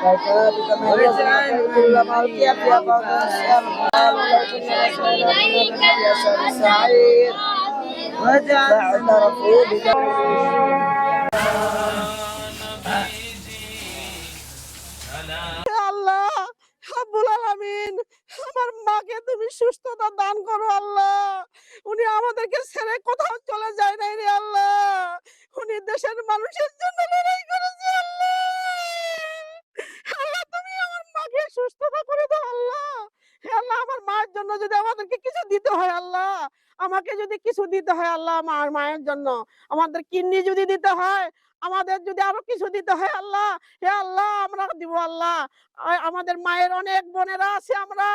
فاعترفوا আল্লাহ রাব্বুল আলামিন, আমার মাকে তুমি সুস্থতা দান করো আল্লাহ। উনি আমাদেরকে ছেড়ে কোথাও চলে যায় নাই রে আল্লাহ। উনি দেশের মানুষের জন্য লড়াই করেছে আল্লাহ। আল্লাহ তুমি আমার মাকে সুস্থতা করে দাও আল্লাহ। হে আল্লাহ, আমার মায়ের জন্য যদি আমাদেরকে কিছু দিতে হয় আল্লাহ, আমাকে যদি কিছু দিতে হয় আল্লাহ, আমার মায়ের জন্য আমাদের কিডনি যদি দিতে হয়, আমাদের যদি আরো কিছু দিতে হয় আল্লাহ, হে আল্লাহ আমরা দিব আল্লাহ। আমাদের মায়ের অনেক বোনেরা আছে, আমরা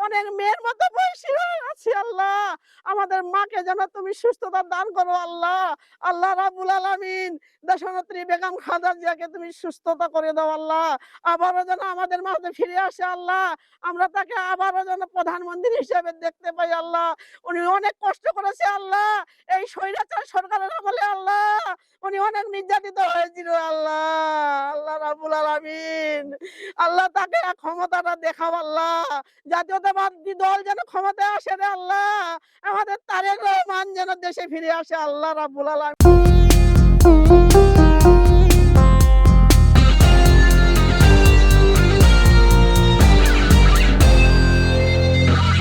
অনেক মেয়ের মতো বয়সী আছি আল্লাহ। আমাদের মাকে যেন তুমি সুস্থতা দান করো আল্লাহ। আল্লাহ রাব্বুল আলামিন, দেশনেত্রী বেগম খালেদা জিয়াকে তুমি সুস্থতা করে দাও আল্লাহ। আবারও যেন আমাদের মাঝে ফিরে আসে আল্লাহ। আমরা তাকে আবারও যেন প্রধানমন্ত্রী হিসেবে দেখতে পাই আল্লাহ। উনি অনেক কষ্ট করেছে আল্লাহ, এই স্বৈরাচার সরকারের আমলে আল্লাহ। উনি অনেক নির্যাতিত হয়েছিল আল্লাহ। আল্লাহ রাব্বুল আলামিন, আল্লাহ তাকে ক্ষমতাটা দেখাও আল্লাহ। জাতীয়তাবাদী দল যেন ক্ষমতায় আসে রে আল্লাহ। আমাদের তারেক রহমান যেন দেশে ফিরে আসে আল্লাহ রাব্বুল আলামিন।